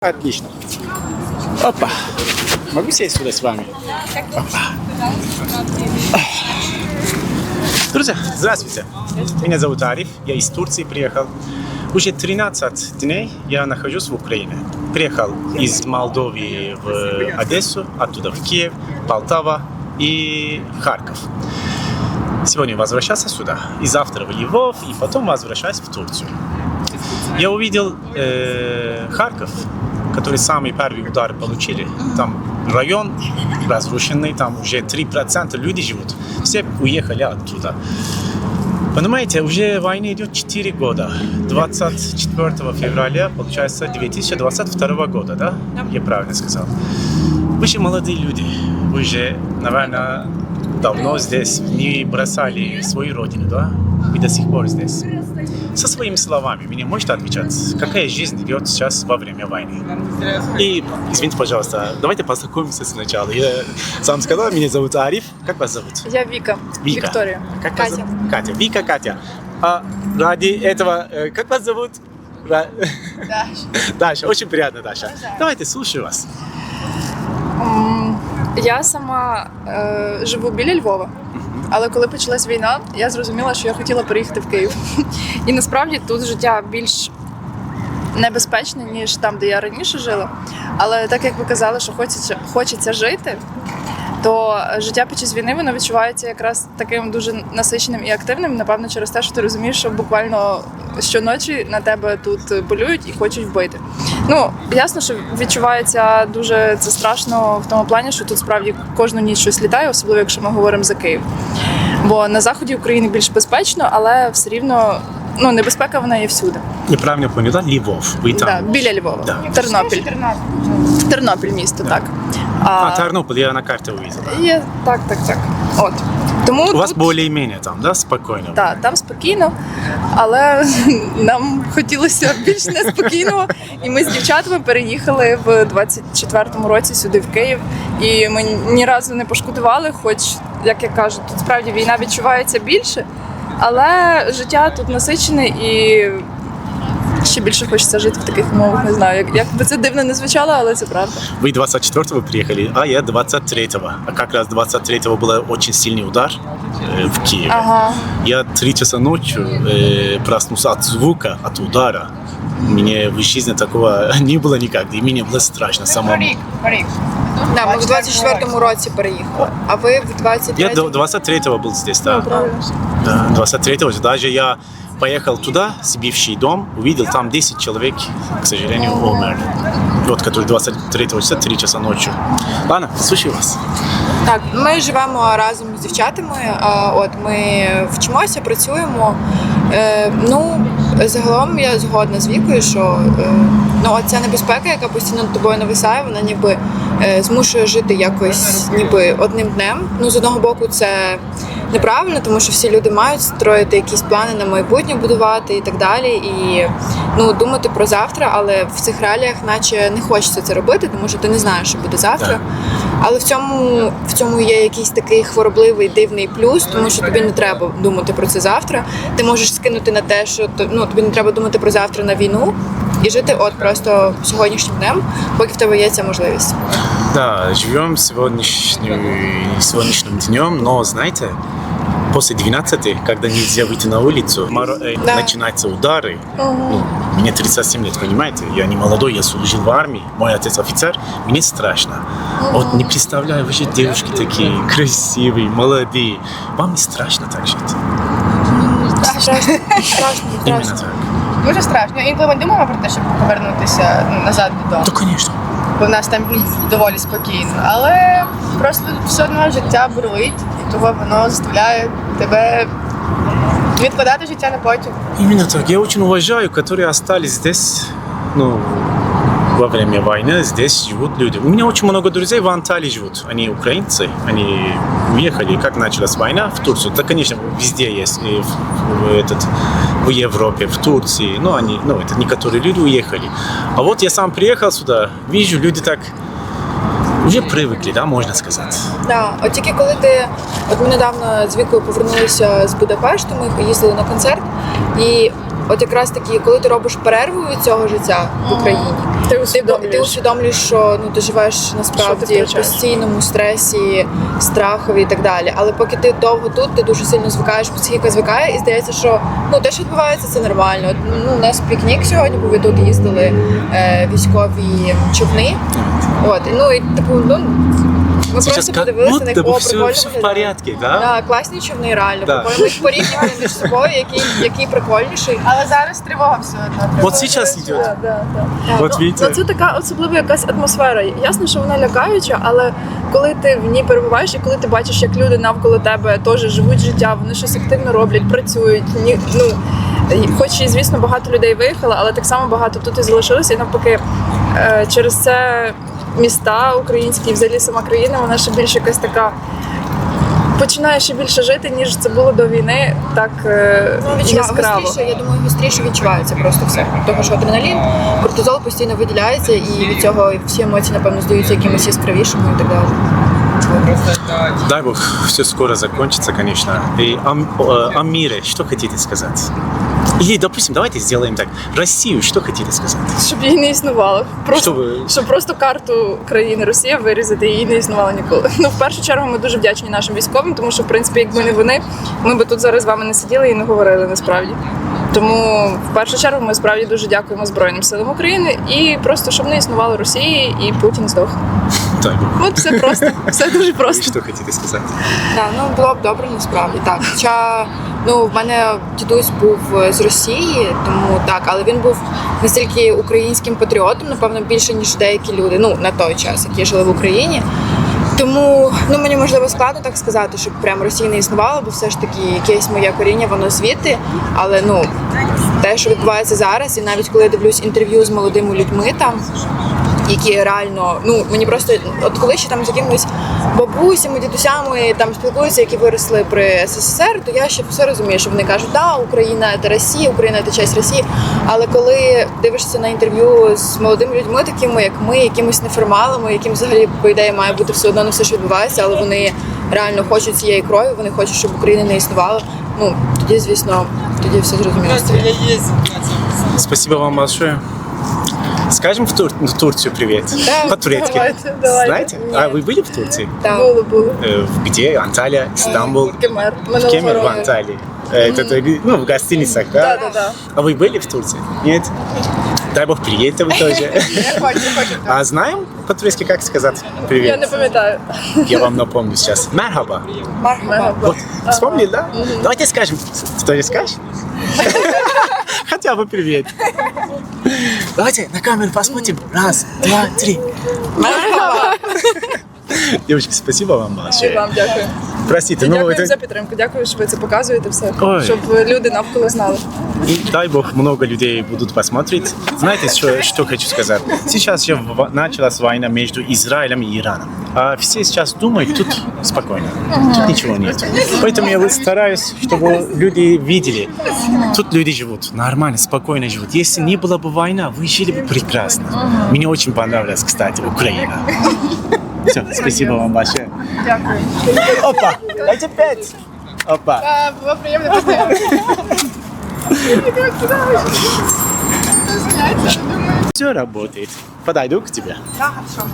Отлично. Опа. Могу сесть сюда с вами? Опа. Друзья, здравствуйте. Меня зовут Ариф. Я из Турции приехал. Уже 13 дней я нахожусь в Украине. Приехал из Молдовы в Одессу, оттуда в Киев, Полтава и Харьков. Сегодня возвращался сюда, и завтра в Львов, и потом возвращаюсь в Турцию. Я увидел Харьков, который самый первый удар получили. Там район разрушенный, там уже 3% людей живут. Все уехали оттуда. Понимаете, уже война идет 4 года. 24 февраля, получается, 2022 года, да? Я правильно сказал. Вы же молодые люди. Вы же, наверное, давно здесь не бросали свою родину, да? Вы до сих пор здесь. Со своими словами мне можете отвечать, какая жизнь идет сейчас во время войны? И, извините, пожалуйста, давайте познакомимся сначала. Я сам сказал, меня зовут Ариф. Как вас зовут? Я Вика. Вика. Виктория. Как Катя. вас зовут? Катя. Вика, Катя. А ради этого, как вас зовут? Даша. Даша. Очень приятно, Даша. Давайте, слушаю вас. Я сама живу біля Львова, але коли почалась війна, я зрозуміла, що я хотіла переїхати в Київ. І насправді тут життя більш небезпечне, ніж там, де я раніше жила. Але так як ви казали, що хочеться жити, то життя під час війни воно відчувається якраз таким дуже насиченим і активним, напевно, через те, що ти розумієш, що буквально щоночі на тебе тут полюють і хочуть вбити. Ну, ясно, що відчувається дуже це страшно в тому плані, що тут справді кожну ніч щось літає, особливо якщо ми говоримо за Київ. Бо на заході України більш безпечно, але все рівно небезпека вона є всюди. Я правильно поняла, Львов. Ви там? Да, біля Львова. Да. Тернопіль. Тернопіль місто, так. Тернопіль, я на карті увидел. Є, так. От. Тому У вас тут, більш-менш там, да, спокійно? так, там спокійно, але нам хотілося більш неспокійного. І ми з дівчатами переїхали в 24-му році сюди, в Київ. І ми ні разу не пошкодували, хоч, як я кажу, тут справді війна відчувається більше, але життя тут насичене і ще більше хочеться жити в таких умовах, не знаю. Як би це дивно не звучало, але це правда. Вы 24-го приехали, а я 23-го. А как раз 23-го был очень сильный удар в Киеве. Ага. Я 3 часа ночью проснулся от звука, от удара. Мне в жизни такого не было никогда, и мне было страшно самому. Рік. Да, ми в 24-му році переїхали, а ви в 23-му? Я 23-го был здесь, да. Правильно. Да, 23-го. Даже я поехал туда, с бывший дом, увидел там 10 человек, к сожалению, умерли. Вот, который 23-го часа, 3 часа ночью. Ладно, слушаю вас. Так, ми живемо разом з дівчатами. От ми вчимося, працюємо. Загалом я згодна з Вікою, що ця небезпека, яка постійно над тобою нависає, вона ніби змушує жити якось ніби одним днем. З одного боку, це неправильно, тому що всі люди мають строїти якісь плани на майбутнє, будувати і так далі. І думати про завтра, але в цих реаліях наче не хочеться це робити, тому що ти не знаєш, що буде завтра. Але в цьому є якийсь такий хворобливий, дивний плюс, тому що тобі не треба думати про це завтра. Ти можеш скинути на те, що тобі не треба думати про завтра на війну і жити просто сьогоднішнім днем, поки в тебе є ця можливість. Да, живем сегодняшним днем, но знаете, после 12, когда нельзя выйти на улицу, начинаются удары. Мне 37 лет, понимаете? Я не молодой, я служил в армии, мой отец офицер, мне страшно. Вот не представляю, вы же девушки такие красивые, молодые. Вам не страшно так жить? Страшно. Именно так. Дуже страшно. Інколи ми думаємо про те, щоб повернутися назад додому. Да, конечно. Бо в нас там доволі спокійно. Але просто все одно життя бурлить, і того воно заставляє тебе відкладати життя на потім. Именно так. Я очень уважаю, которые остались здесь, во время войны, здесь живут люди. У меня очень много друзей в Анталии живут. Они украинцы, они уехали, как началась война в Турцию. Да, конечно, везде есть, и в Европе, в Турции. Это некоторые люди уехали. А вот я сам приехал сюда, вижу, люди так вже привикли, да, можна сказати. Да. От тільки коли ми недавно з Вікою повернулися з Будапешту, ми поїздили на концерт, і от якраз таки, коли ти робиш перерву від цього життя в Україні, ти усвідомлюєш, що ти живеш Що ти насправді в втрачаєш? постійному стресі, страхові і так далі. Але поки ти довго тут, ти дуже сильно звикаєш, психіка звикає, і здається, що те, що відбувається, це нормально. От, у нас пікнік сьогодні, бо ви тут їздили військові човни. От, і ми просто подивилися на кого прикольно все в виглядає. порядке, да? Да, класні човни, реально. Да. Ми їх порівнювали між собою, який прикольніший. Але зараз тривога все одно. Вот сейчас идет. Вот видите. Ну, це така особлива якась атмосфера. Ясно, що вона лякаюча, але коли ти в ній перебуваєш і коли ти бачиш, як люди навколо тебе теж живуть життя, вони щось активно роблять, працюють. Хоч і, звісно, багато людей виїхало, але так само багато тут і залишилося. І навпаки, через це міста українські, і взагалі сама країна, вона ще більш якась така. Починає ще більше жити, ніж це було до війни, так яскраво. Гостріше, я думаю, гостріше відчувається просто все. Тому що адреналін, кортизол постійно виділяється, і від цього всі емоції, напевно, здаються якимось яскравішими і так далі. Дай бог, все скоро закончится, конечно. И о мире что хотите сказать? Или, допустим, давайте сделаем так. Россию что хотите сказать? Щоб її не існувало. Щоб просто карту країни Росія вирізати, і її не існувало ніколи. В першу чергу ми дуже вдячні нашим військовим, тому що, в принципі, якби не вони, ми би тут зараз з вами не сиділи і не говорили насправді. Тому в першу чергу ми справді дуже дякуємо Збройним силам України і просто щоб не існувало Росії і Путін здох. Дай бог. От все просто, все дуже просто. Что хотите сказать? Так, було б добре насправді. Так. Хоча в мене дідусь був з Росії, тому так, але він був настільки українським патріотом, напевно, більше, ніж деякі люди, на той час, які жили в Україні. Тому мені можливо складно так сказати, щоб прямо Росії не існувало, бо все ж таки якесь моє коріння, воно звідти. Але те, що відбувається зараз, і навіть коли я дивлюсь інтерв'ю з молодими людьми там, які реально, мені просто, от коли ще там з якимись бабусями, дідусями там спілкуються, які виросли при СССР, то я ще все розумію, що вони кажуть, да, Україна – це Росія, Україна – це частина Росії. Але коли дивишся на інтерв'ю з молодими людьми, такими як ми, якимись неформалами, яким взагалі, по ідеї, має бути все одно не все, що відбувається, але вони реально хочуть цієї крові, вони хочуть, щоб Україна не існувала, тоді, звісно, тоді все зрозуміло. Спасибо вам большое. Скажем в Турцию привет. Да, по-турецки. давайте. Знаете? А вы были в Турции? Так. Було. Где? Анталия, Стамбул? Кемер. В Кемер, в Анталии. Это в гостиницах, да? Да. А вы были в Турции? Нет? Дай бог приедете вы тоже. Не хочу. А знаем по-турецки как сказать привет? Я не пам'ятаю. Я вам напомню сейчас. Мерхаба. Мархаба. Вот, вспомнили, да? Давайте скажем. Что не скажешь? Хотя бы привет. Давайте на камеру посмотрим. Раз, два, три. Мархаба. Девочки, спасибо вам І большое. вам дякую. Простите, Дякую за підтримку. Дякую, що ви це показуєте все. Ой. Щоб люди навколо знали. И дай бог, много людей будут посмотреть. Знаете, что хочу сказать? Сейчас же началась война между Израилем и Ираном. А все сейчас думают, тут спокойно. Тут ничего нет. Поэтому я стараюсь, чтобы люди видели. Тут люди живут нормально, спокойно живут. Если не была бы война, вы жили бы прекрасно. Мне очень понравилась, кстати, Украина. Все, спасибо вам большое. Дякую. Опа, дайте 5. Опа. Було приємно познайомитися. Все работает. Подойду к тебе. Так, хорошо.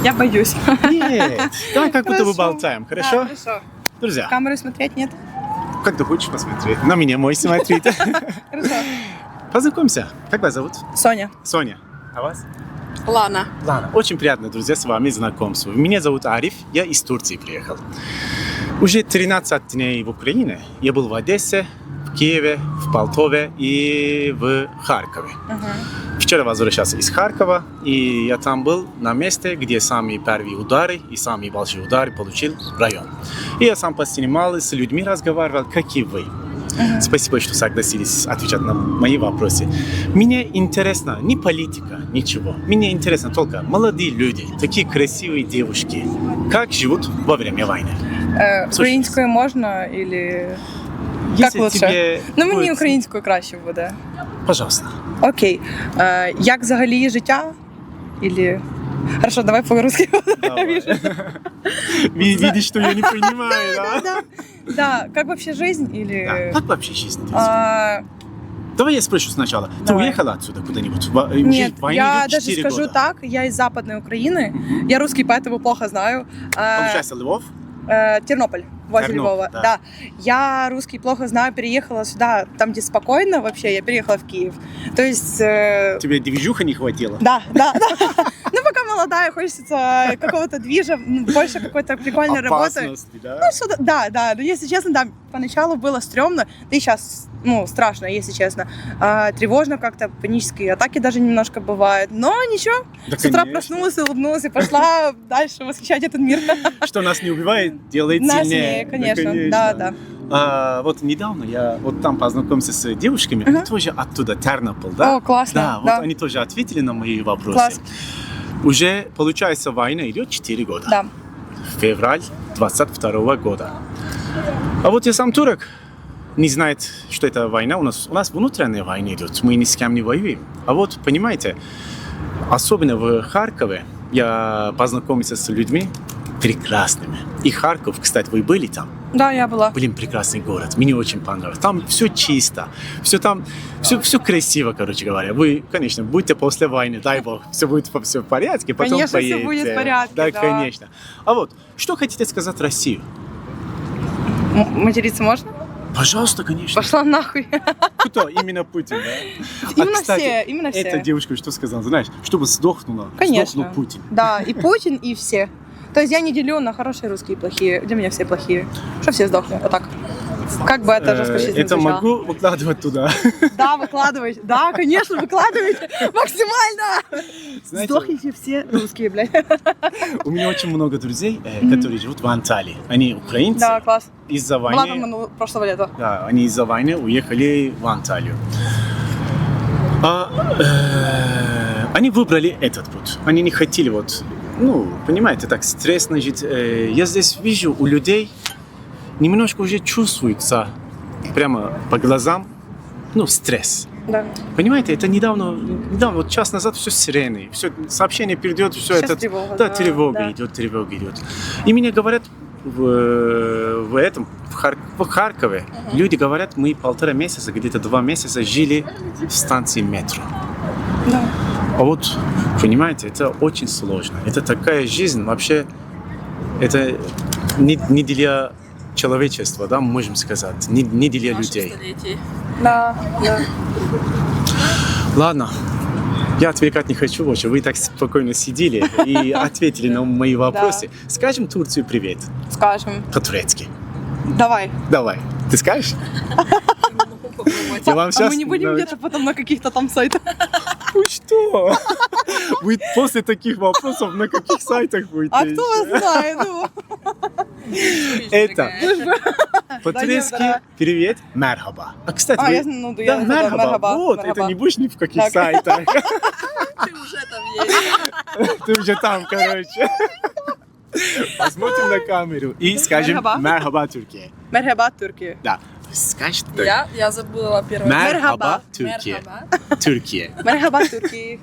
Я боюсь. Нет, давай как будто бы болтаем, хорошо? Хорошо. Друзья, Камеру смотреть нет? как ты хочешь посмотреть? На меня мой смотреть. Хорошо. Познакомься. Как вас зовут? Соня. Соня. А вас? Лана. Лана. Очень приятно, друзья, с вами знакомство. Меня зовут Ариф, я из Турции приехал. Уже 13 дней в Украине. Я был в Одессе, в Киеве, в Полтове и в Харькове. Вчера возвращался из Харькова, и я там был на месте, где самые первые удары и самые большие удары получил район. И я сам поснимал, с людьми разговаривал, как и вы. Спасибо, что согласились отвечать на мои вопросы. Мне интересно не политика, ничего. Мне интересно только молодые люди, такие красивые девушки. Как живут во время войны? Українською можна или... Если лучше? тебе Ну, мені будет- українською краще буде. Пожалуйста. Окей. Як взагалі життя? Или... Хорошо, давай по-русски. Давай. Видишь, что я не понимаю, да? Да, как вообще жизнь или... Да. Как вообще жизнь? А, Давай я спрошу сначала. Ты Давай. уехала отсюда куда-нибудь? Нет, Война я идет даже 4 скажу года. так, я из Западной Украины. Я русский, поэтому плохо знаю. Получается, Львов? Тернополь, возле Тернополь, Львова. да. Да. Я русский плохо знаю, переехала сюда, там, где спокойно вообще, я переехала в Киев. То есть... Тебе движуха не хватило? Да. Ну, пока молодая, хочется какого-то движа, больше какой-то прикольной работы. Опасности, да? Ну, что-то, да. Но если честно, да, поначалу было стрёмно, да и сейчас, страшно, если честно. Тревожно как-то, панические атаки даже немножко бывают. Но ничего, Да, с утра конечно. проснулась, улыбнулась и пошла дальше восхищать этот мир. Что нас не убивает, делает Нас сильнее. не, конечно, Да, да. Вот недавно я вот там познакомился с девушками, они тоже оттуда, Тернополь, да? О, классно, Да, вот да. они тоже ответили на мои вопросы. Класс. Уже, получается, война идет 4 года. Да. Февраль 22 года. А вот я сам турок, не знает, что это война. У нас внутренняя война идет, мы ни с кем не воюем. А вот, понимаете, особенно в Харькове я познакомился с людьми прекрасными. И Харьков, кстати, вы были там? Да, я была. Блин, прекрасный город, мне очень понравилось. Там все чисто, все там, все красиво, короче говоря. Вы, конечно, будьте после войны, дай бог, все будет все в порядке, потом Конечно, всё поедете. будет в порядке, Да, да. конечно. А вот, что хотите сказать Россию? Материться можно? Пожалуйста, конечно. Пошла нахуй. Кто? Именно Путин, да? Именно кстати, все, именно все. эта девушка что сказала? Знаешь, чтобы сдохнула, Конечно. сдохнул Путин. Да, и Путин, и все. То есть я не делю на хорошие русские и плохие. Для меня все плохие. Что все сдохли? Вот так. Как бы это жестко сейчас не Это звучало. могу выкладывать туда. Да, выкладывайте. Да, конечно, выкладывайте. Максимально. Знаете, Сдохните все русские, блядь. у меня очень много друзей, которые живут в Анталии. Они украинцы. Да, класс. Из-за Была войны. там прошлого лета. Да, они из-за войны уехали в Анталию. Они выбрали этот путь. Они не хотели понимаете, так стresсно жить. Я здесь вижу у людей немножко уже чувствуется прямо по глазам, стресс. Да. Понимаете, это недавно, вот час назад все сирены, все сообщение перейдет, все Сейчас это, тревога, да, да, тревога да. идет. И мне говорят в Харькове, люди говорят, мы 1,5 месяца, где-то 2 месяца жили в станции метро. Да. А вот, понимаете, это очень сложно. Это такая жизнь, вообще, это не для человечества, да, можем сказать, не для людей. Да. Ладно, я отвлекать не хочу больше. Вы так спокойно сидели и ответили на мои вопросы. Скажем Турцию привет Скажем. по-турецки. Давай. Давай. Ты скажешь? Я вам А сейчас мы не будем где-то потом на каких-то там сайтах. Вы что? Вы после таких вопросов на каких сайтах будете? А кто вас знает? Ну, Это по-турецки Да. привет, мерхаба. А кстати, А, вы- я знаю, да, я знаю, мерхаба. мерхаба, Вот, мерхаба. это не будешь ни в каких Так. сайтах. Ти вже там є. Ты уже там, короче. Посмотрим на камеру и скажем Мерхаба. мерхаба, Türkiye. Мерхаба, Турки. Да. Скажешь так. Я забула перше. Мерхаба, Türkiye. Türkiye. Мерхаба, Турки.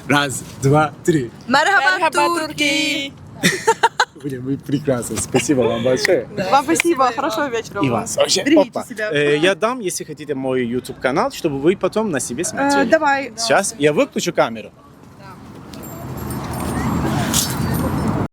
Раз, два, три. Мерхаба, Турки. Блин, вы прекрасно. Спасибо вам большое. Вам спасибо, хорошего вечера. И вам. вас. Вообще, Берегите опа. себя. Я дам, если хотите, мой YouTube канал, чтобы вы потом на себе смотрели. Давай. Сейчас я выключу камеру.